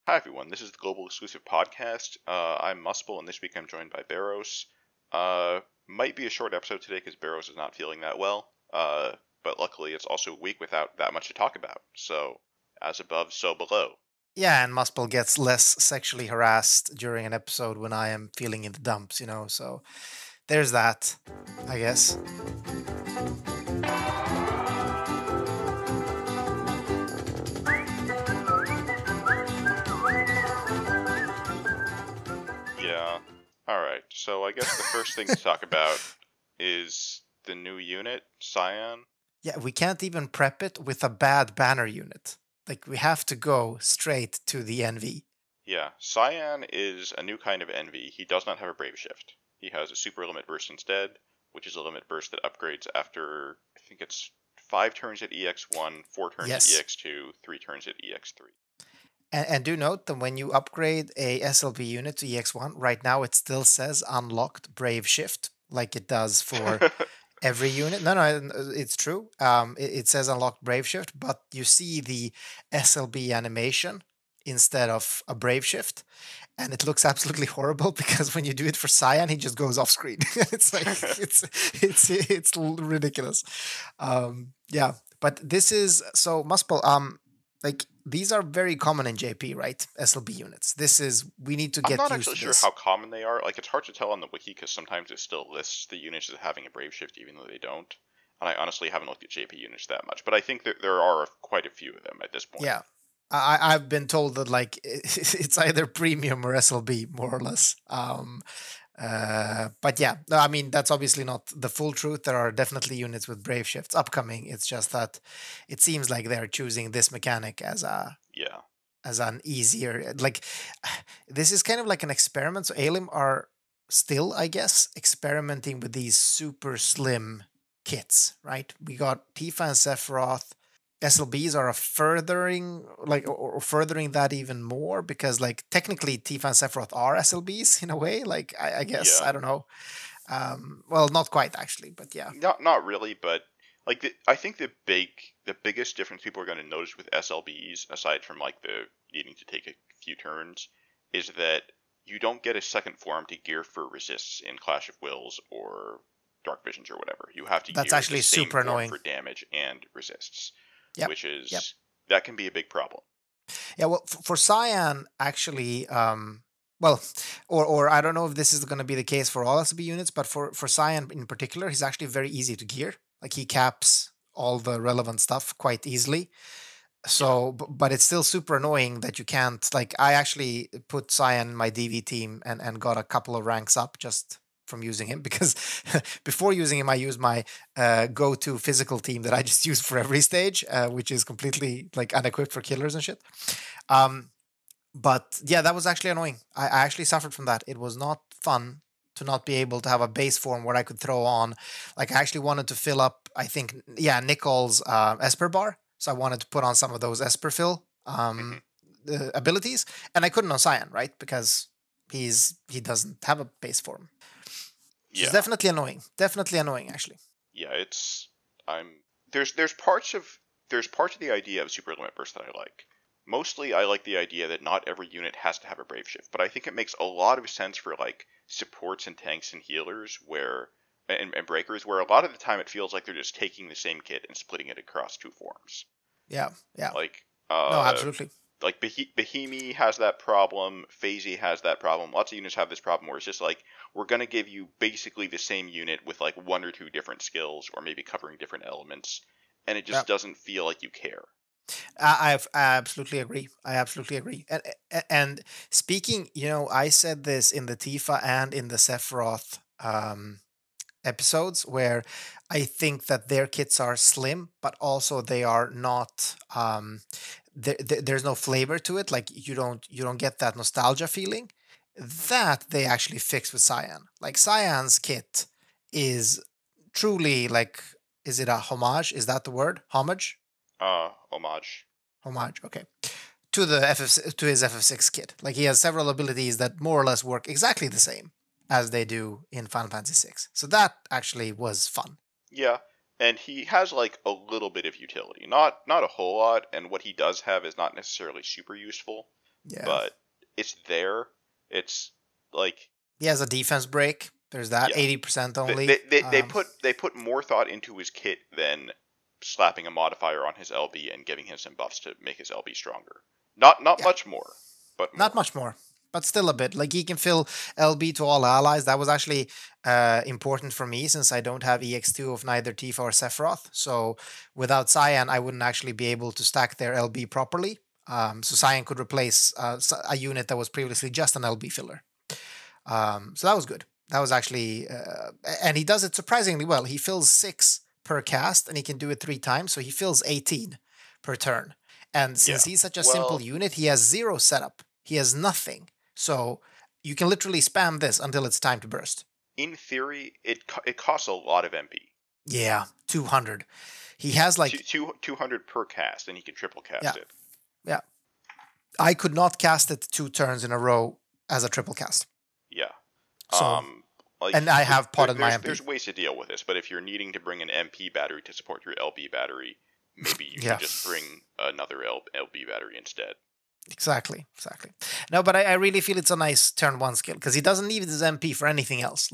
Hi everyone, this is the Global Exclusive Podcast. I'm Muspel, and this week I'm joined by Barros. Might be a short episode today because Barros is not feeling that well, but luckily it's also a week without that much to talk about. So, as above, so below. Yeah, and Muspel gets less sexually harassed during an episode when I am feeling in the dumps, so there's that, I guess. Yeah. Alright, so I guess the first thing to talk about is the new unit, Cyan. Yeah, we can't even prep it with a bad banner unit. Like, we have to go straight to the NV. Yeah, Cyan is a new kind of envy. He does not have a Brave Shift. He has a Super Limit Burst instead, which is a limit burst that upgrades after, I think it's 5 turns at EX1, 4 turns at Yes. EX2, 3 turns at EX3. And do note that when you upgrade a SLB unit to EX1, right now it still says unlocked Brave Shift, like it does for every unit. No, it's true. It says unlocked Brave Shift, but you see the SLB animation instead of a Brave Shift, and it looks absolutely horrible because when you do it for Cyan, he just goes off screen. It's like it's ridiculous. Yeah, but this is so Muspel. Like these are very common in JP, right? SLB units. This is we need to I'm get not used actually to sure this. how common they are. Like, it's hard to tell on the wiki because sometimes it still lists the units as having a Brave Shift even though they don't. And I honestly haven't looked at JP units that much, but I think that there are quite a few of them at this point. Yeah. I've been told that like it's either premium or SLB more or less. But yeah, no, I mean that's obviously not the full truth. There are definitely units with Brave Shifts upcoming. It's just that it seems like they're choosing this mechanic Yeah. as an easier like this is kind of like an experiment. So Alim are still, I guess, experimenting with these super slim kits, right? We got Tifa and Sephiroth. SLBs are a furthering like or furthering that even more because like technically Tifa and Sephiroth are SLBs in a way. Like I guess Yeah. I don't know. Well, not quite actually, but yeah. Not really, but like I think the biggest difference people are going to notice with SLBs, aside from like the needing to take a few turns, is that you don't get a second form to gear for resists in Clash of Wills or Dark Visions or whatever. You have to That's gear the actually same super form annoying. for damage and resists, Yep. which Yep. is that can be a big problem. Yeah, well, for Cyan, actually, well, or I don't know if this is going to be the case for all SB units, but for Cyan in particular, he's actually very easy to gear. Like he caps all the relevant stuff quite easily. Yeah. So, but it's still super annoying that you can't. Like, I actually put Cyan in my DV team and got a couple of ranks up just from using him because before using him, I used my go-to physical team that I just use for every stage, which is completely like unequipped for killers and shit. Um, but yeah, that was actually annoying. I actually suffered from that. It was not fun to not be able to have a base form where I could throw on. Like I actually wanted to fill up. I think yeah, Nicole's Esper bar. So I wanted to put on some of those Esper fill Hmm. abilities, and I couldn't on Cyan, right? Because he doesn't have a base form. So it's Yeah. definitely annoying. Definitely annoying, actually. Yeah. It's I'm there's parts of the idea of Super Limit Burst that I like. Mostly, I like the idea that not every unit has to have a Brave Shift, but I think it makes a lot of sense for like supports and tanks and healers and breakers, where a lot of the time it feels like they're just taking the same kit and splitting it across two forms. Yeah, yeah. Like No, absolutely. Bahimi has that problem, FaZe has that problem. Lots of units have this problem where it's just like we're gonna give you basically the same unit with like one or two different skills or maybe covering different elements, and it Yeah. just doesn't feel like you care. I absolutely agree. I absolutely agree. And speaking, I said this in the Tifa and in the Sephiroth episodes where I think that their kits are slim, but also they are not. There's no flavor to it. Like you don't get that nostalgia feeling. That they actually fix with Cyan. Like Cyan's kit is truly like. Is it a homage? Is that the word? Homage? Homage. Homage. Okay. To the to his FF6 kit. Like he has several abilities that more or less work exactly the same as they do in Final Fantasy 6. So that actually was fun. Yeah, and he has like a little bit of utility, not a whole lot, and what he does have is not necessarily super useful. Yeah. but it's there. It's like, He has a defense break. There's that, yeah, 80% they only. they, they, they put they put more thought into his kit than slapping a modifier on his LB and giving him some buffs to make his LB stronger. Not Yeah, much more, but not more. much more, but still a bit. Like he can fill LB to all allies. That was actually important for me since I don't have EX2 of neither Tifa or Sephiroth. So without Cyan, I wouldn't actually be able to stack their LB properly. So Cyan could replace a unit that was previously just an LB filler. So that was good. That was actually, and he does it surprisingly well. He fills 6 per cast, and he can do it 3 times, so he fills 18 per turn. And Yeah. since he's such a simple Well, unit, he has 0 setup. He has nothing. So you can literally spam this until it's time to burst. in theory, it costs a lot of MP. Yeah, 200. He has like 200 per cast, and he can triple yeah, cast it. yeah. I could not cast it 2 turns in a row as a triple cast. Yeah. So Like, and I have potted my MP. There's ways to deal with this, but if you're needing to bring an MP battery to support your LB battery, maybe you Yeah. should just bring another LB battery instead. Exactly. No, but I really feel it's a nice turn 1 skill because he doesn't need his MP for anything else.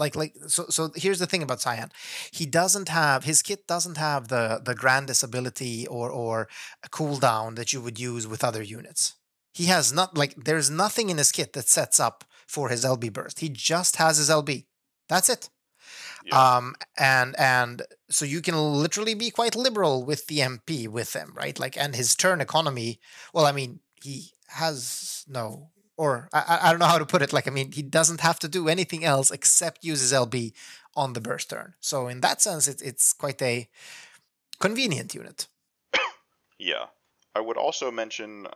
So here's the thing about Cyan. His kit doesn't have the grandest ability or a cooldown that you would use with other units. He has not there's nothing in his kit that sets up for his LB burst. He just has his LB. That's it. Yeah. And so you can literally be quite liberal with the MP with him, right? Like, and his turn economy. Well, I mean, he has no, or I don't know how to put it. Like, I mean, he doesn't have to do anything else except use his LB on the burst turn. So in that sense, it's quite a convenient unit. Yeah. I would also mention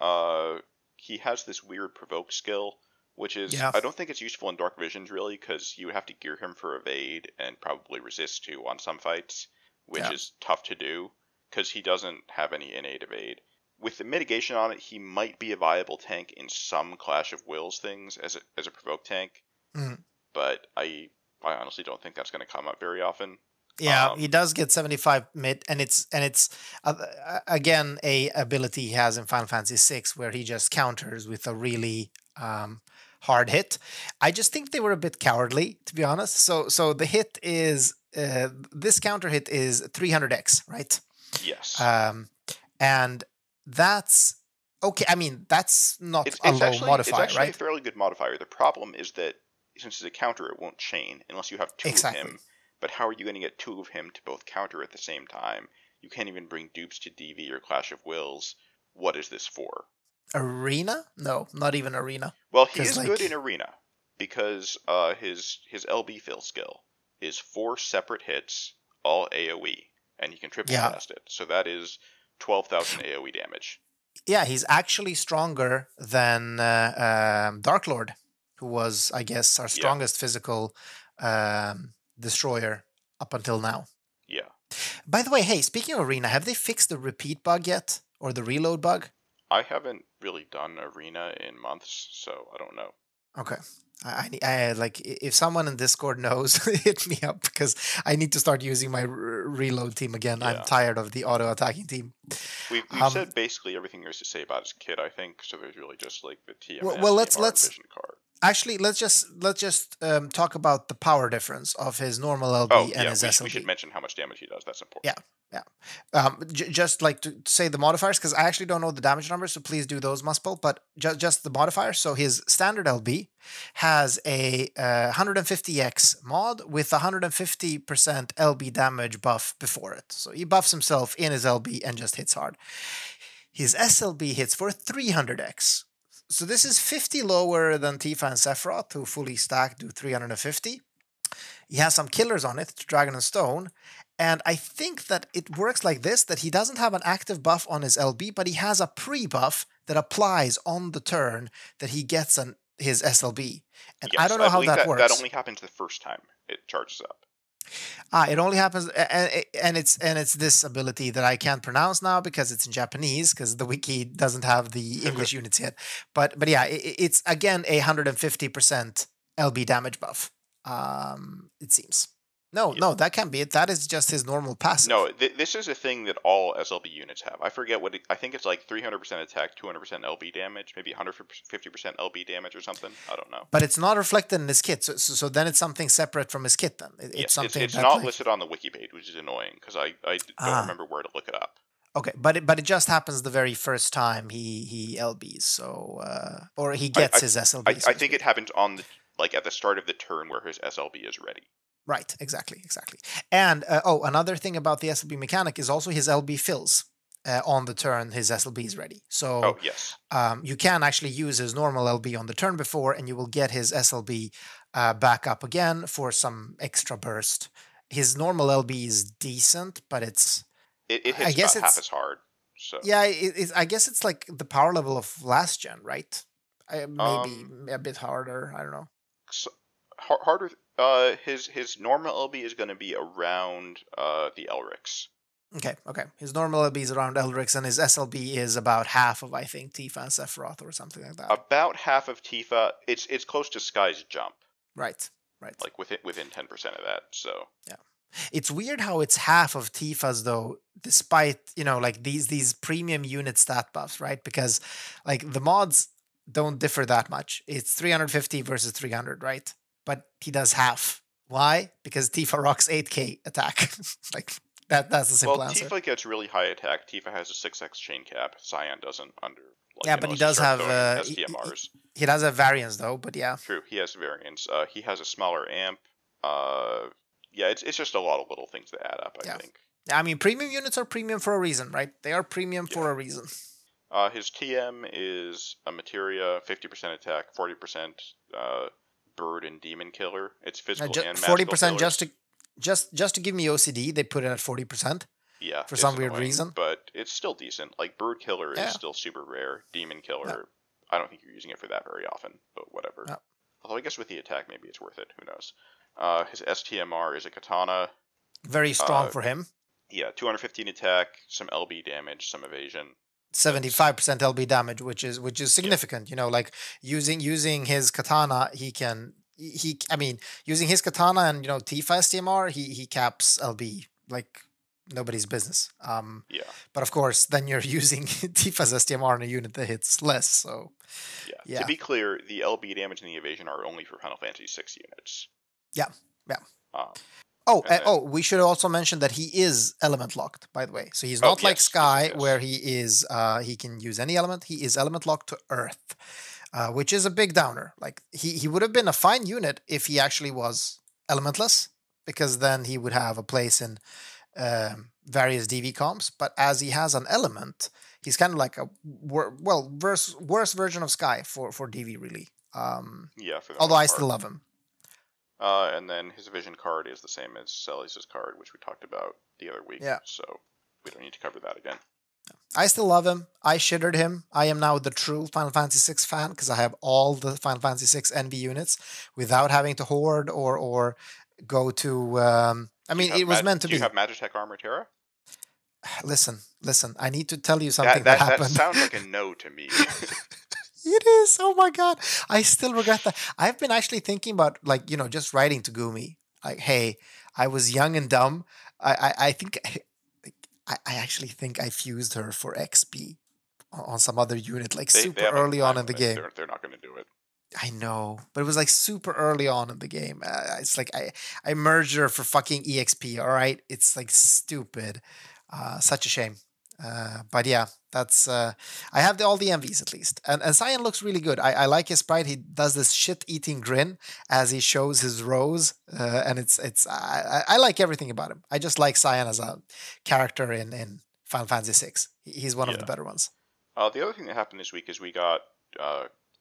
he has this weird provoke skill, which is, Yeah, I don't think it's useful in Dark Visions really, because you would have to gear him for evade and probably resist too on some fights, which yeah. is tough to do because he doesn't have any innate evade. With the mitigation on it, he might be a viable tank in some Clash of Wills things as a provoke tank, Mm. but I honestly don't think that's going to come up very often. Yeah, he does get 75 mid, and it's again a ability he has in Final Fantasy 6 where he just counters with a really hard hit. I just think they were a bit cowardly, to be honest. So the hit is this counter hit is 300x, right? Yes. And that's okay. I mean, that's not It's, a it's low actually modifier, a right? fairly good modifier. The problem is that since it's a counter, it won't chain unless you have two of Exactly. him. But how are you going to get two of him to both counter at the same time? You can't even bring dupes to DV or Clash of Wills. What is this for? Arena? No, not even arena. Well, he 'Cause, is good in arena because his LB fill skill is 4 separate hits, all AOE, and he can triple yeah, cast it. So that is 12,000 AOE damage. yeah, he's actually stronger than Dark Lord, who was, I guess, our Yeah. strongest physical destroyer up until now. Yeah. By the way, hey, speaking of arena, have they fixed the repeat bug yet, or the reload bug? I haven't really done arena in months, so I don't know. Okay. I like if someone in Discord knows, hit me up because I need to start using my reload team again. Yeah. I'm tired of the auto attacking team. We've said basically everything there is to say about his kit, I think. So there's really just like the TMS, Well, TMR, and let's Vision card. actually let's just talk about the power difference of his normal LB Oh and yeah, his we SLB. should mention how much damage he does. That's important. Yeah, yeah. Just like to say the modifiers because I actually don't know the damage numbers, so please do those, Muspel. But just the modifiers. So his standard LB has a 150x mod with 150% LB damage buff before it. So he buffs himself in his LB and just hits hard. His SLB hits for 300x. So this is 50 lower than Tifa and Sephiroth, who fully stacked do 350. He has some killers on it, Dragon and Stone, and I think that it works like this, that he doesn't have an active buff on his LB, but he has a pre-buff that applies on the turn that he gets on his SLB. And yes, I don't know how that works. That only happens the first time it charges up. It only happens, and it's this ability that I can't pronounce now because it's in Japanese, because the wiki doesn't have the English units yet. But yeah, it's again a 150% LB damage buff. It seems. No, Yeah. no, that can't be it. That is just his normal passive. No, this is a thing that all SLB units have. I forget what I think it's like 300% attack, 200% LB damage, maybe 150% LB damage or something. I don't know. But it's not reflected in his kit, so then it's something separate from his kit. Then it's Yes, something it's that not like listed on the wiki page, which is annoying because I don't ah remember where to look it up. okay, but it just happens the very first time he LBs, so or he I gets his SLB, I so to think it speak. happens on the like at the start of the turn where his SLB is ready. Right, exactly. And another thing about the SLB mechanic is also his LB fills on the turn his SLB is ready. Oh So yes. you can actually use his normal LB on the turn before, and you will get his SLB back up again for some extra burst. His normal LB is decent, but It I hits guess about half it's as hard. So yeah, I guess it's like the power level of last gen, right? Maybe um a bit harder. I don't know. so, harder. His normal LB is going to be around the Elrics. Okay. His normal LB is around Eldrix, and his SLB is about half of, I think, Tifa and Sephiroth or something like that. About half of Tifa. It's close to Sky's jump. Right. Like within 10% of that. So Yeah. It's weird how it's half of Tifa's though, despite like these premium unit stat buffs, right? Because like the mods don't differ that much. It's 350 versus 300, right? But he does half. Why? Because Tifa rocks 8k attack. Like that's the well, simple answer. Tifa gets really high attack. Tifa has a 6x chain cap. Cyan doesn't under Yeah, but he unless you does start have throwing STMRs. he does have variance though. But yeah, True, he has variants. He has a smaller amp. Uh, yeah, it's just a lot of little things that add up. I yeah. think. I mean, premium units are premium for a reason, right? They are premium Yeah. for a reason. His TM is a materia, 50% attack, 40% bird and demon killer. It's physical and magical 40% killers. just to give me OCD, they put it at 40% Yeah, for it's some weird annoying, reason. but it's still decent. Like bird killer is Yeah, still super rare. Demon yeah, killer, I don't think you're using it for that very often, but whatever. yeah. Although I guess with the attack, maybe it's worth it. Who knows? His STMR is a katana. Very strong for him. Yeah, 215 attack, some LB damage, some evasion. 75% LB damage, which is Yeah, significant. Like using his katana, I mean using his katana and Tifa STMR, he caps LB like nobody's business. yeah, But of course, then you're using Tifa's STMR in a unit that hits less. So yeah. To yeah, be clear, the LB damage and the evasion are only for Final Fantasy 6 units. yeah, yeah. Um, Oh, and then, we should also mention that he is element locked, by the way. So he's oh not like yes, Sky, yes. where he can use any element. He is element locked to Earth, which is a big downer. Like he would have been a fine unit if he actually was elementless, because then he would have a place in various DV comps. But as he has an element, he's kind of like a worse version of Sky for DV really. Yeah, for the Although most I part. still love him. And then his vision card is the same as Celes' card, which we talked about the other week. Yeah. So we don't need to cover that again. I still love him. I shittered him. I am now the true Final Fantasy VI fan because I have all the Final Fantasy VI NV units without having to hoard or go to. I mean, it was meant to do you be. have Magitech Armor Terra? Listen. I need to tell you something that happened. That sounds like a no to me. It is. Oh my god. I still regret that. I've been actually thinking about just writing to Gumi. Like, hey, I was young and dumb. I think I actually think I fused her for XP on some other unit, like they super have like a early on time in the limit. game. They're not going to do it. I know, but it was like super early on in the game. It's like I merged her for fucking EXP. All right, it's like stupid. Such a shame. But yeah, that's I have all the MVs at least, and Cyan looks really good. I like his sprite. He does this shit-eating grin as he shows his rows, and I like everything about him. I just like Cyan as a character in Final Fantasy VI. He's one of the Yeah. better ones. The other thing that happened this week is we got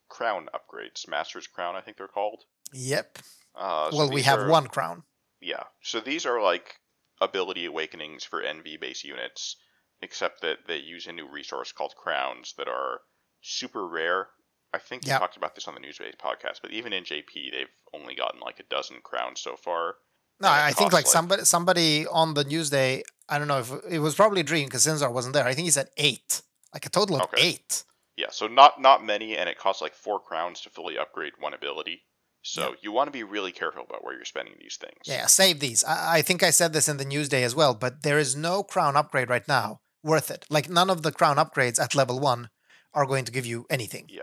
crown upgrades. Master's Crown, I think they're called. Yep. So Well, we have one crown. Yeah. So these are like ability awakenings for NV base units, except that they use a new resource called crowns that are super rare. I think we talked about this on the Newsbase podcast, but even in JP, they've only gotten like a dozen crowns so far. No, I think like somebody on the Newsday, I don't know if it was probably Dream because Sinzar wasn't there. I think he said 8, like a total of 8. Yeah, so not many, and it costs like 4 crowns to fully upgrade one ability. So you want to be really careful about where you're spending these things. Yeah, save these. I think I said this in the news day as well, but there is no crown upgrade right now worth it. Like none of the crown upgrades at level 1 are going to give you anything. Yeah.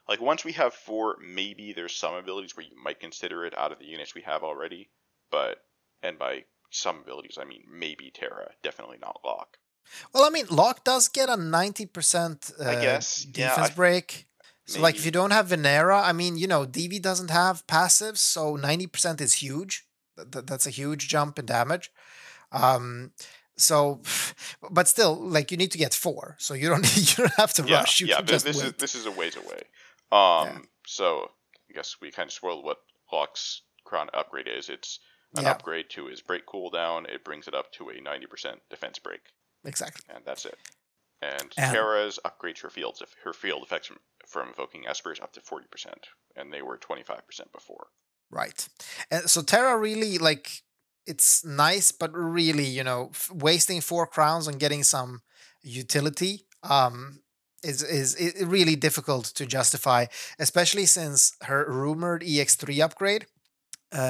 Like once we have 4, maybe there's some abilities where you might consider it out of the units we have already, and by some abilities I mean maybe Terra, definitely not Locke. Well, I mean, Locke does get a 90% I guess, defense break. So, like, if maybe. you don't have Venera, I mean, DV doesn't have passives, so 90% is huge. That's a huge jump in damage. So, but still, like, you need to get 4, so you don't you don't have to rush. You can just wait. This is a ways away. Yeah. So I guess we kind of spoiled what Locke's crown upgrade is. It's an Yeah, upgrade to his break cooldown. It brings it up to a 90% defense break, exactly. and that's it. And And Terra's upgrades her field effects from evoking Espers up to 40%, and they were 25% before. right. And so Terra really, like, it's nice, but really, wasting 4 crowns on getting some utility is really difficult to justify, especially since her rumored EX3 upgrade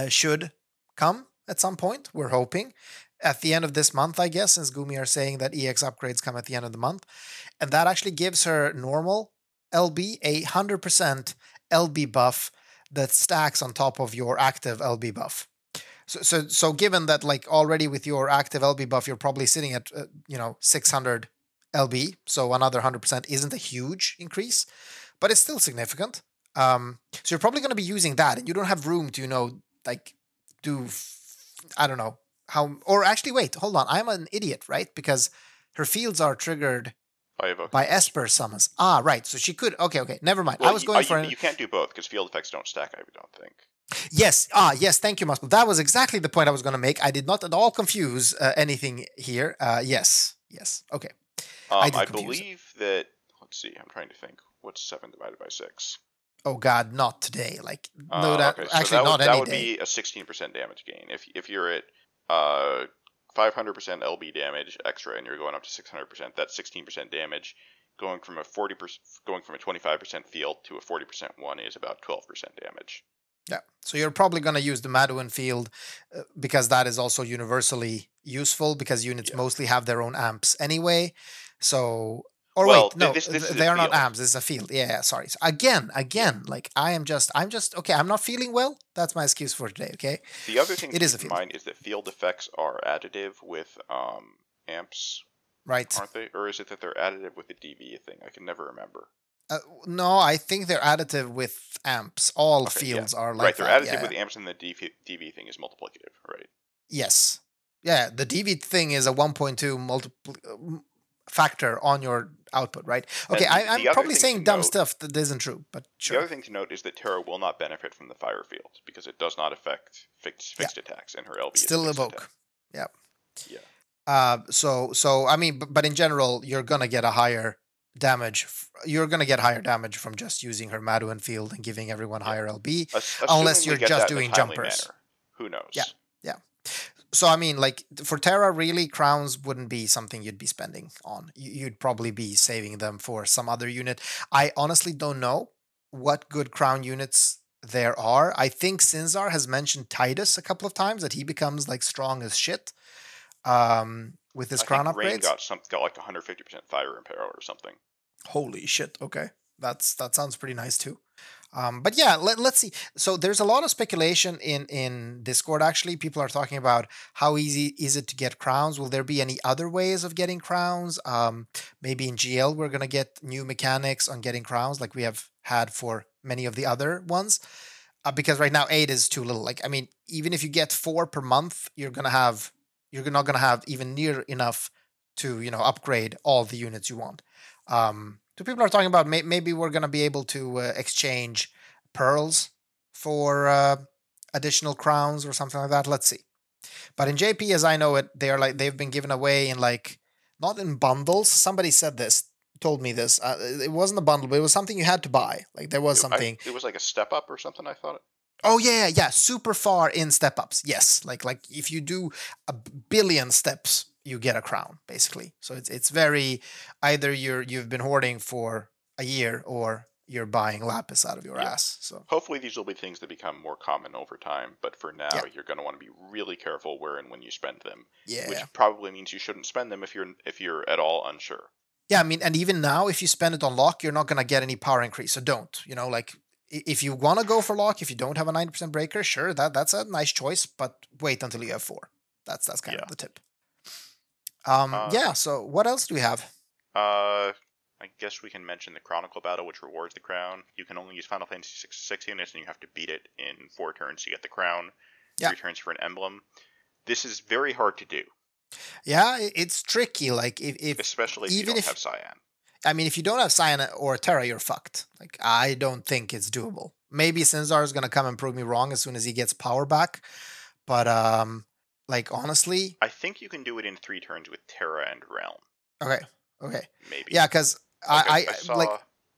should come at some point. We're hoping at the end of this month, I guess, since Gumi are saying that EX upgrades come at the end of the month, and that actually gives her normal LB a 100% LB buff that stacks on top of your active LB buff. So given that, like, already with your active LB buff, you're probably sitting at 600 LB, so another 100% isn't a huge increase, but it's still significant. So you're probably going to be using that, and you don't have room to like do I don't know how. Or actually, wait, hold on, I'm an idiot, right? Because her fields are triggered by Esper summons. Ah, right. So she could. Okay. Never mind. Well, I was going for. You can't do both because field effects don't stack. I don't think. Yes. Yes. Thank you, Muscle. That was exactly the point I was going to make. I did not at all confuse anything here. Yes. Okay. I believe that. Let's see. I'm trying to think. What's 7 divided by 6? Oh God, not today. Like no, okay. So actually not any day. That would be a 16% damage gain. If you're at 500% LB damage extra and you're going up to 600%, that's 16% damage. Going from a 25% field to a 40% one is about 12% damage. Yeah. So you're probably going to use the Maduin field because that is also universally useful because units mostly have their own amps anyway. So, or well, wait, no, they are not amps. This is a field. Yeah. Sorry. So again, like I'm just okay. I'm not feeling well. That's my excuse for today. Okay. The other thing to keep in mind is that field effects are additive with amps. Right. Aren't they? Or is it that they're additive with the DV thing? I can never remember. No, I think they're additive with amps. All fields are like right. They're additive with amps, and the DV thing is multiplicative, right? Yes. Yeah, the DV thing is a 1.2 factor on your output, right? Okay, I'm probably saying dumb stuff that isn't true, but sure. The other thing to note is that Terra will not benefit from the fire field because it does not affect fixed attacks, and her LB still is evoke. Yeah. So I mean, but in general, you're gonna get a higher damage. You're gonna get higher damage from just using her Maduin field and giving everyone higher LB, unless you're just doing jumpers. Who knows? Yeah. So I mean, like for Terra, really, crowns wouldn't be something you'd be spending on. You'd probably be saving them for some other unit. I honestly don't know what good crown units there are. I think Sinzar has mentioned Titus a couple of times that he becomes like strong as shit. With his crown upgrades. Rain got like 150% fire impale or something. Holy shit! Okay, that sounds pretty nice too. But yeah, let's see. So there's a lot of speculation in Discord. Actually, people are talking about how easy is it to get crowns. Will there be any other ways of getting crowns? Maybe in GL we're gonna get new mechanics on getting crowns, like we have had for many of the other ones. Because right now 8 is too little. Like I mean, even if you get 4 per month, you're not going to have even near enough to upgrade all the units you want. So people are talking about maybe we're going to be able to exchange pearls for additional crowns or something like that. Let's see. But in JP, as I know it, they've been given away in like not in bundles. Somebody told me this. It wasn't a bundle, but it was something you had to buy. Like there was something. It was like a step up or something. I thought. Oh yeah, super far in step ups. Yes, like if you do 1 billion steps, you get a crown basically. So it's very either you've been hoarding for a year or you're buying Lapis out of your ass. So hopefully these will be things that become more common over time, but for now yeah, you're going to want to be really careful where and when you spend them, yeah, which probably means you shouldn't spend them if you're at all unsure. yeah. I mean, and even now, if you spend it on lock, you're not gonna get any power increase. So don't. Like if you want to go for lock, if you don't have a 90% breaker, sure, that's a nice choice. But wait until you have 4. That's kind Yeah. of the tip. Uh, Yeah. So what else do we have? I guess we can mention the Chronicle battle, which rewards the crown. You can only use Final Fantasy 6 units, and you have to beat it in 4 turns to get the crown. Yeah. 3 turns for an emblem. This is very hard to do. Yeah, it's tricky. Like if especially if even you don't have Cyan. I mean, if you don't have Cyan't or Terra, you're fucked. Like I don't think it's doable. Maybe Sinzar is gonna come and prove me wrong as soon as he gets power back. But like honestly, I think you can do it in 3 turns with Terra and Realm. okay, Maybe. yeah, because I saw like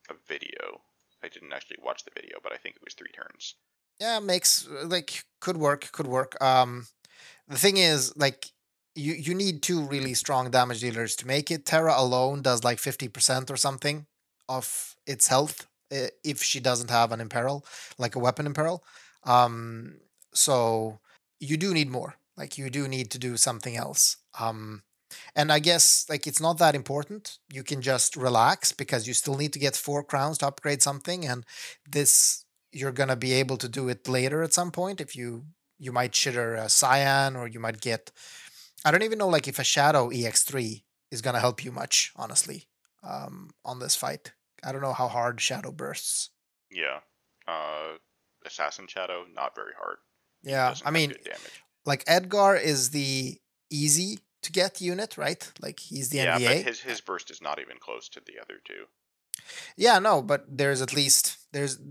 a video. I didn't actually watch the video, but I think it was 3 turns. yeah, makes like could work. The thing is, like, you need 2 really strong damage dealers to make it. Terra alone does like 50% or something of its health if she doesn't have an imperil, like a weapon imperil. So you do need more. Like you do need to do something else. And I guess like it's not that important. You can just relax because you still need to get 4 crowns to upgrade something, and this you're gonna be able to do it later at some point if you might shitter a Cyan, or you might get. I don't even know like if a Shadow EX3 is gonna help you much, honestly, on this fight. I don't know how hard Shadow bursts. Yeah. Assassin Shadow, not very hard. Yeah, I mean, good damage. like Edgar is the easy to get unit, right? Like he's the Yeah, NVA. but his burst is not even close to the other 2. Yeah, no, but there's at least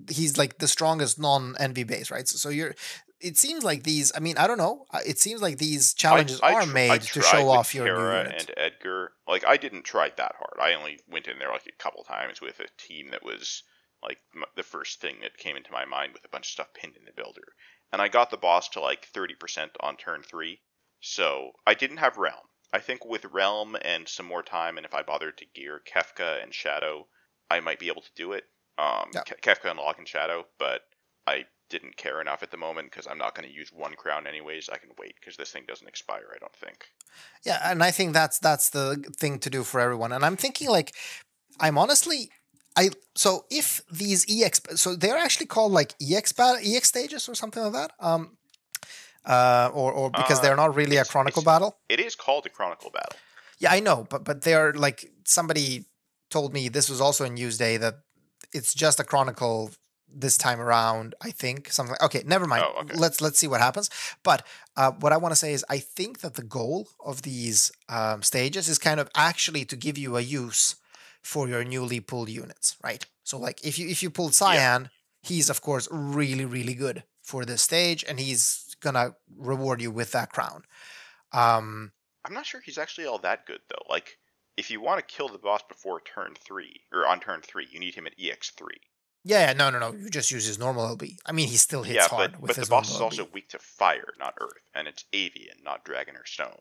he's like the strongest non-NV base, right? So you're. It seems like these. I mean, I don't know. It seems like these challenges are made to show off your new unit. and Edgar. Like I didn't try that hard. I only went in there like a couple times with a team that was like the first thing that came into my mind with a bunch of stuff pinned in the builder, and I got the boss to like 30% on turn 3. So I didn't have Realm. I think with Realm and some more time, and if I bothered to gear Kefka and Shadow, I might be able to do it. Yeah. Kefka and Lock and Shadow, but I didn't care enough at the moment because I'm not going to use 1 crown anyways. I can wait because this thing doesn't expire, I don't think. Yeah, and I think that's the thing to do for everyone. And I'm thinking like I'm honestly so if these EX so they're actually called like EX stages or something like that. Or because they're not really a chronicle battle. It is called a chronicle battle. Yeah, I know, but they are like somebody told me this was also in Newsday that it's just a chronicle this time around. I think something. Okay, never mind. Oh, okay. Let's see what happens. But what I want to say is I think that the goal of these stages is kind of actually to give you a use for your newly pulled units, right? So like if you pulled Cyan, he's of course really good for this stage, and he's gonna reward you with that crown. I'm not sure he's actually all that good though. Like if you want to kill the boss before turn 3 or on turn 3, you need him at EX3. Yeah, no. You just use his normal LB. I mean, he still hits hard with his but the boss is normal also LB. weak to fire, not earth, and it's avian, not dragon or stone.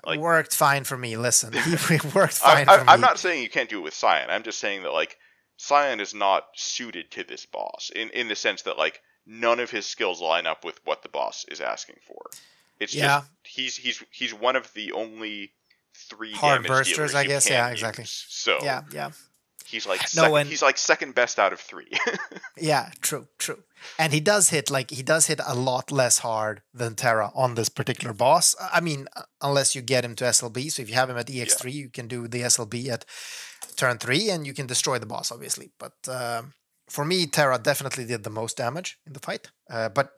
Like, worked fine for me. Listen, he worked fine for me. I'm not saying you can't do it with Cyan. I'm just saying that like Cyan is not suited to this boss in the sense that like none of his skills line up with what the boss is asking for. It's just he's one of the only 3 hard damage bursters, dealers I guess. Yeah, exactly. Use. So yeah. He's like he's like second best out of 3. Yeah, true. And he does hit a lot less hard than Terra on this particular boss. I mean, unless you get him to SLB. So if you have him at EX3, you can do the SLB at turn 3, and you can destroy the boss, obviously. But for me, Terra definitely did the most damage in the fight. But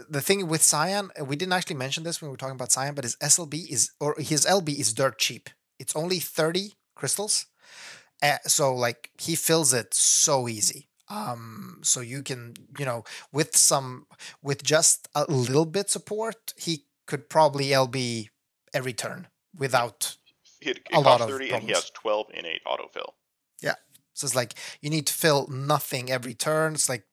the thing with Cyan, we didn't actually mention this when we were talking about Cyan, but his LB is dirt cheap. It's only 30 crystals. So like he fills it so easy. So you can, with just a little bit support, he could probably LB every turn without a lot of 30 problems. And he has 12 innate autofill. Yeah. So it's like you need to fill nothing every turn. It's like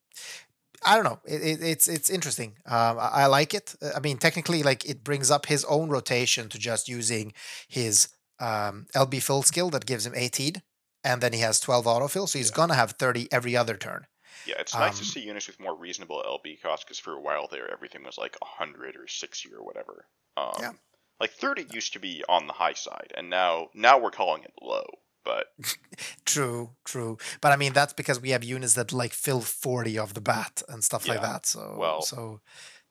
I don't know. It's interesting. I like it. I mean, technically, like it brings up his own rotation to just using his LB fill skill that gives him 18. and then he has 12 autofill, so he's Yeah. gonna have 30 every other turn. Yeah, it's nice to see units with more reasonable LB costs, because for a while there, everything was like 100 or 60 or whatever. Yeah, Like 30 used to be on the high side, and now we're calling it low. But true, true. But I mean, that's because we have units that like fill 40 off the bat and stuff like yeah, that. So, well, so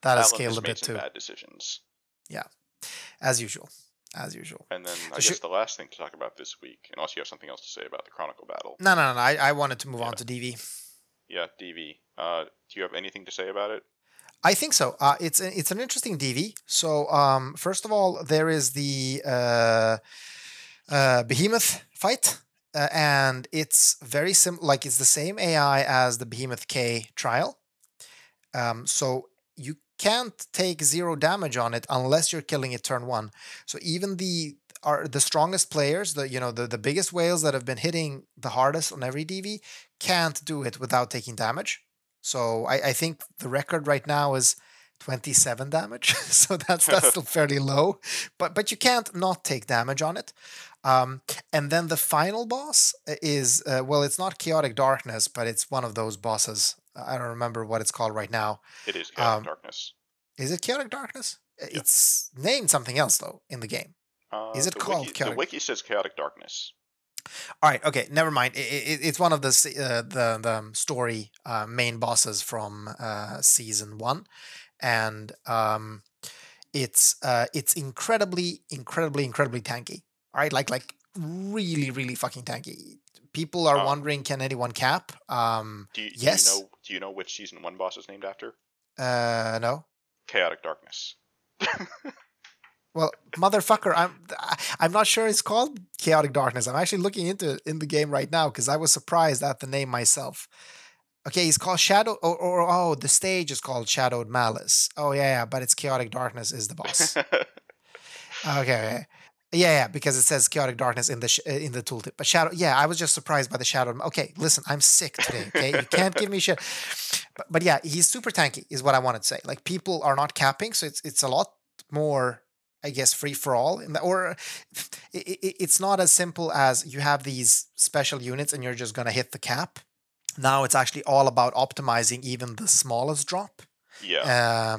that has Alan scaled has a made bit some too. bad decisions. Yeah, as usual, as usual. And then I guess Should, the last thing to talk about this week, unless you have something else to say about the Chronicle battle. no, no, no. I wanted to move on Yeah, to DV. yeah, DV. Do you have anything to say about it? I think so. It's an interesting DV. So first of all, there is the Behemoth fight, and it's very simple. Like it's the same AI as the Behemoth K trial. So you can't take 0 damage on it unless you're killing it turn 1. So even the strongest players, the biggest whales that have been hitting the hardest on every DV, can't do it without taking damage. So I think the record right now is 27 damage. So that's still fairly low. But you can't not take damage on it. And then the final boss is well, it's not Chaotic Darkness, but it's one of those bosses. I don't remember what it's called right now. It is Chaotic Um, Darkness. is it Chaotic Darkness? Yeah. It's named something else though in the game. Is it called The Chaotic? wiki says Chaotic Darkness. All right, okay, never mind. It's one of the story main bosses from season 1, and it's incredibly tanky. All right, like really fucking tanky. People are wondering, can anyone cap? Yes. Do you know which season 1 boss is named after? No. Chaotic Darkness. Well, motherfucker, I'm not sure it's called Chaotic Darkness. I'm actually looking into it in the game right now because I was surprised at the name myself. Okay, he's called Shadow, or oh, the stage is called Shadowed Malice. Oh yeah, but it's Chaotic Darkness is the boss. Okay. Yeah, because it says Chaotic Darkness in the tooltip. But Shadow, yeah, I was just surprised by the Shadow. Okay, listen, I'm sick today. Okay, you can't give me shit. But yeah, he's super tanky, is what I wanted to say. Like people are not capping, so it's a lot more, I guess, free for all. Or it's not as simple as you have these special units and you're just gonna hit the cap. Now it's actually all about optimizing even the smallest drop. Yeah.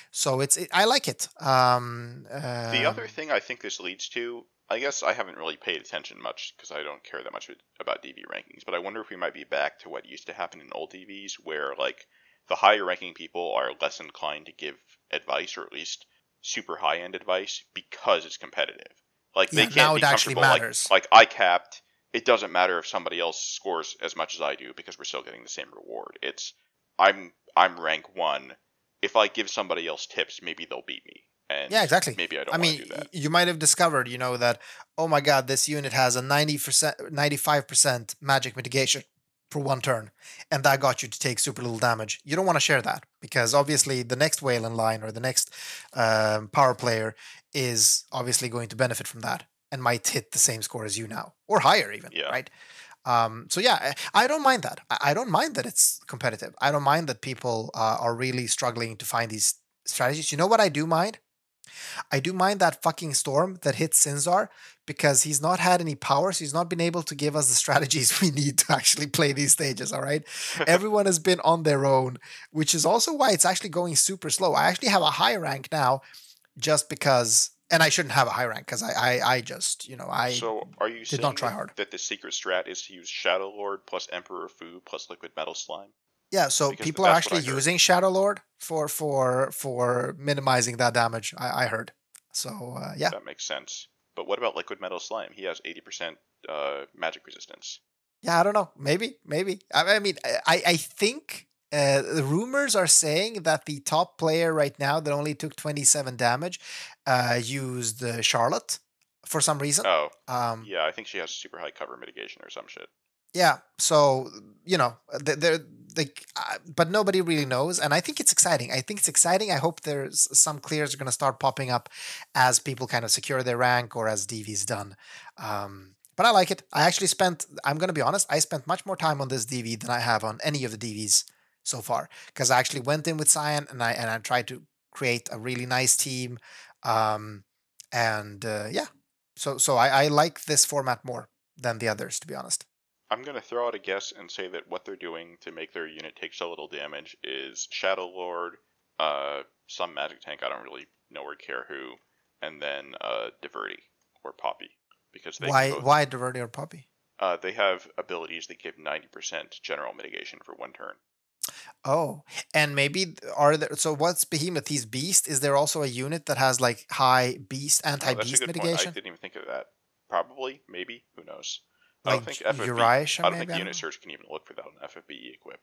So I like it. The other thing I think this leads to, I guess I haven't really paid attention much because I don't care that much about DV rankings, but I wonder if we might be back to what used to happen in old DVs, where like the higher ranking people are less inclined to give advice, or at least super high end advice, because it's competitive. Like they Yeah, can't now be it actually comfortable. matters. Like I capped. It doesn't matter if somebody else scores as much as I do because we're still getting the same reward. It's I'm rank 1. If I give somebody else tips, maybe they'll beat me. And Yeah, exactly. maybe I I don't want mean, to do that. you might have discovered, that, oh my God, this unit has a 90%, 95% magic mitigation for 1 turn, and that got you to take super little damage. You don't want to share that because obviously the next whale in line or the next power player is obviously going to benefit from that and might hit the same score as you now or higher even, Yeah. right? So yeah, I don't mind that. I don't mind that it's competitive. I don't mind that people are really struggling to find these strategies. You know what I do mind? I do mind that fucking storm that hit Sinzar because he's not had any powers. He's not been able to give us the strategies we need to actually play these stages. All right. Everyone has been on their own, which is also why it's actually going super slow. I actually have a high rank now just because, and I shouldn't have a high rank because I just, I So are you did not saying try hard. that the secret strat is to use Shadow Lord plus Emperor Fu plus Liquid Metal Slime? Yeah, so Because people are that's what I actually heard. using Shadow Lord for minimizing that damage. I heard. So yeah. That makes sense. But what about Liquid Metal Slime? He has 80% magic resistance. Yeah, I don't know. Maybe. I mean, I think the rumors are saying that the top player right now that only took 27 damage used Charlotte for some reason. Oh, yeah, I think she has super high cover mitigation or some shit. Yeah, so they're but nobody really knows, and I think it's exciting. I hope there's some clears are going to start popping up as people kind of secure their rank or as DV's done. But I like it. I'm going to be honest, I spent much more time on this DV than I have on any of the DVs so far because I actually went in with Cyan and I tried to create a really nice team, and yeah, so I like this format more than the others, to be honest. I'm going to throw out a guess and say that what they're doing to make their unit take so little damage is Shadow Lord, some magic tank, I don't really know or care who, and then Diverty or Poppy, because they can both. Why Diverty or Poppy? They have abilities that give 90% general mitigation for 1 turn. Oh, and maybe are there? So what's Behemoth? He's Beast. Is there also a unit that has like high Beast, Oh, that's a anti-Beast good point. I mitigation? didn't even think of that. Probably, maybe, who knows? I don't Like think FFB. Uriasha, I don't think maybe? I don't Unit know. Search can even look for that on FFBE equip.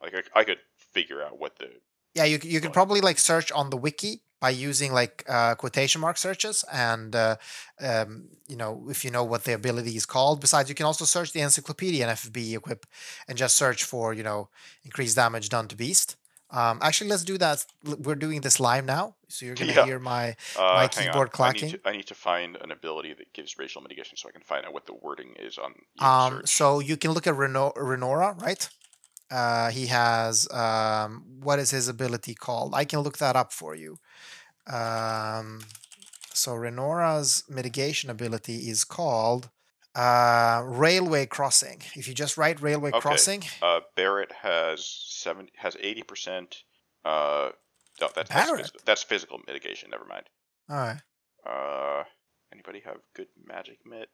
Like I could figure out what the Yeah, you could going. probably like search on the wiki by using like quotation mark searches, and if you know what the ability is called. Besides, you can also search the encyclopedia in FFB equip and just search for increased damage done to beast. Actually, let's do that. We're doing this live now, so you're gonna Yeah. hear my Hang on. keyboard clacking. I need to find an ability that gives racial mitigation so I can find out what the wording is on Unit Search. So you can look at Renora, right? He has what is his ability called? I can look that up for you. Um, so Renora's mitigation ability is called Railway Crossing. If you just write Railway Okay. Crossing, Barrett has 80%. No, Barrett. that's physical mitigation. Never mind. All right. Anybody have good magic mitt?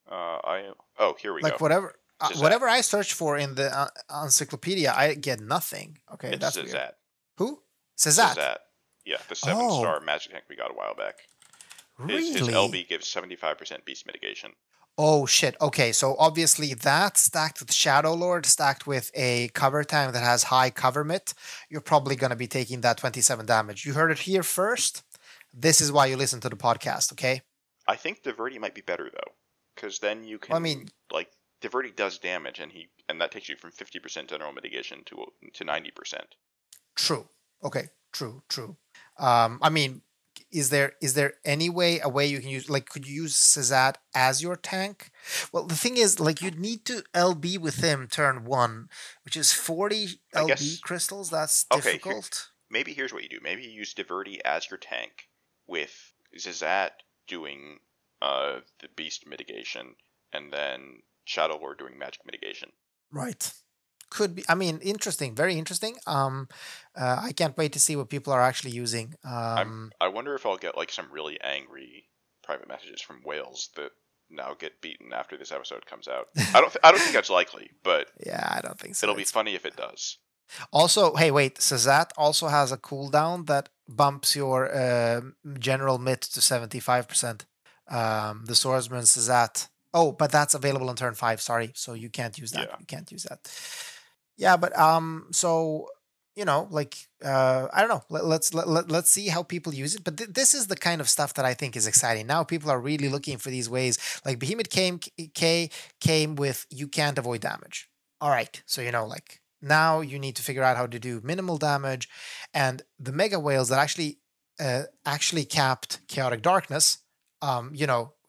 Here we Like go. Xezat. whatever I search for in the encyclopedia, I get nothing. Okay, It's that's weird. Xezat. Who? Xezat. Xezat. Yeah, the Oh, 7-star magic tank we got a while back. His really? LB gives 75% beast mitigation. Oh shit. Okay, so obviously that stacked with Shadow Lord, stacked with a cover tank that has high cover mitt, you're probably going to be taking that 27 damage. You heard it here first. This is why you listen to the podcast, okay? I think Diverty might be better though, because then you can Well, I mean, Diverty does damage, and that takes you from 50% general mitigation to 90%. true. Okay, true. I mean, is there a way you can use, like, could you use Xezat as your tank? Well, the thing is, like, you'd need to LB with him turn 1, which is 40 I LB guess. crystals. That's Okay, difficult. maybe here's what you do. Maybe you use Diverty as your tank, with Xezat doing the beast mitigation, and then Shadow Lord doing magic mitigation. Right. Could be. I mean, interesting. Very interesting. I can't wait to see what people are actually using. I wonder if I'll get like some really angry private messages from whales that now get beaten after this episode comes out. I don't think that's likely, but Yeah, I don't think so. it'll be funny if it does. Also, hey, wait. Xezat also has a cooldown that bumps your general mitt to 75%. The swordsman Xezat. Oh, but that's available on turn 5. Sorry, so you can't use that. Yeah. You can't use that. Yeah, but so I don't know. Let's see how people use it. But this is the kind of stuff that I think is exciting. Now people are really looking for these ways. Like Behemoth came with you can't avoid damage. All right, so like now you need to figure out how to do minimal damage, and the mega whales that actually capped chaotic darkness.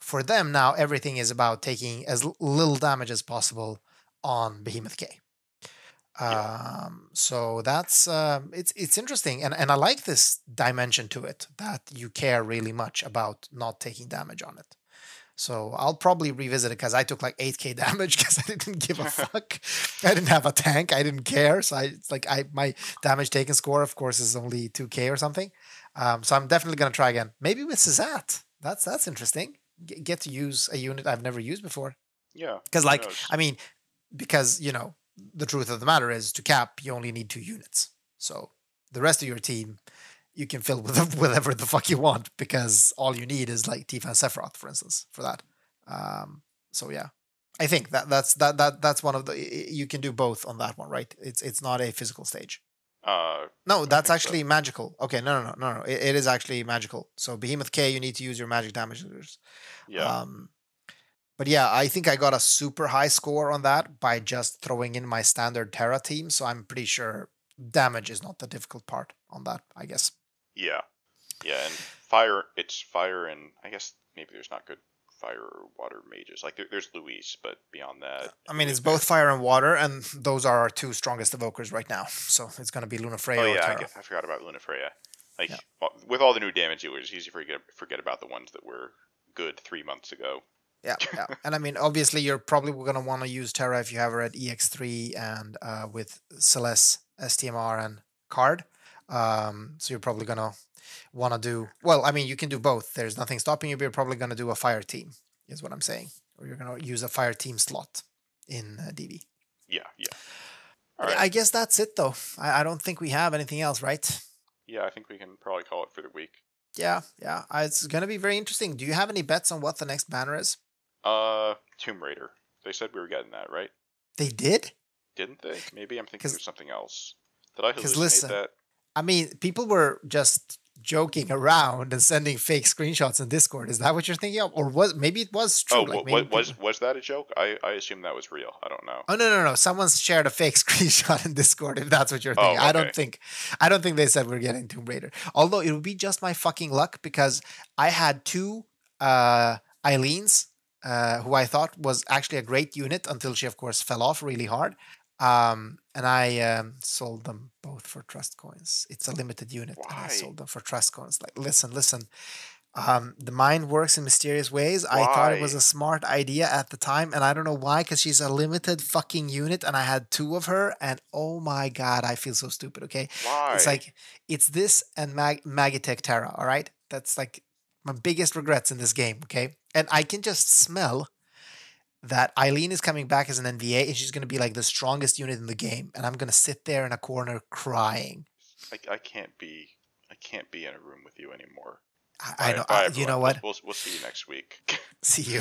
For them now everything is about taking as little damage as possible on Behemoth K. So that's it's interesting, and I like this dimension to it, that you care really much about not taking damage on it. So I'll probably revisit it because I took like 8k damage because I didn't give a fuck. I didn't have a tank. I didn't care. So my damage taken score, of course, is only 2k or something. So I'm definitely gonna try again. Maybe with Xezat. That's interesting. Get to use a unit I've never used before. Yeah. Because because the truth of the matter is, to cap you only need 2 units. So the rest of your team you can fill with whatever the fuck you want, because all you need is like Tifa and Sephiroth, for instance, for that. So yeah, I think that's one of the, you can do both on that one, right? It's not a physical stage. No, that's actually so. Magical. Okay, no. It is actually magical. So Behemoth K, you need to use your magic damage leaders. Yeah. But yeah, I think I got a super high score on that by just throwing in my standard Terra team. So I'm pretty sure damage is not the difficult part on that, I guess. Yeah. Yeah, and fire, it's fire, and I guess maybe there's not good fire or water mages. Like there's Luis, but beyond that, I mean, it's both fire and water, and those are our 2 strongest evokers right now. So it's going to be Luna Freya or Terra. I forgot about Luna Freya. Yeah. With all the new damage, it was easy to forget about the ones that were good 3 months ago. Yeah, yeah. And I mean, obviously, you're probably going to want to use Terra if you have her at EX3 and with Celeste, STMR, and card. So you're probably going to want to do, well, I mean, you can do both. There's nothing stopping you, but you're probably going to do a fire team, is what I'm saying. Or you're going to use a fire team slot in DB. Yeah, yeah. All But yeah, right. I guess that's it, though. I don't think we have anything else, right? Yeah, I think we can probably call it for the week. Yeah, yeah. It's going to be very interesting. Do you have any bets on what the next banner is? Tomb Raider. They said we were getting that, right? They did? Didn't they? Maybe I'm thinking of Because something else. Did I hallucinate listen, that? I mean, people were just joking around and sending fake screenshots in Discord. Is that what you're thinking of? Or maybe it was true? Oh, Like maybe people... was that a joke? I assume that was real. I don't know. Oh no. Someone's shared a fake screenshot in Discord if that's what you're thinking. Oh, okay. I don't think they said we're getting Tomb Raider. Although it would be just my fucking luck because I had two Eileen's who I thought was actually a great unit until she of course fell off really hard. And I sold them both for trust coins. It's a limited unit, and I Why? sold them for trust coins. Like, listen. The mind works in mysterious ways. I thought it was Why? a smart idea at the time, and I don't know why, because she's a limited fucking unit, and I had two of her, and oh my god, I feel so stupid. Okay, it's Why? like it's this and Magitech Terra. All right, that's like my biggest regrets in this game. Okay, and I can just smell that Eileen is coming back as an NVA and she's going to be like the strongest unit in the game. And I'm going to sit there in a corner crying. I can't be in a room with you anymore. I know. Bye You everyone. know what? We'll see you next week. See you.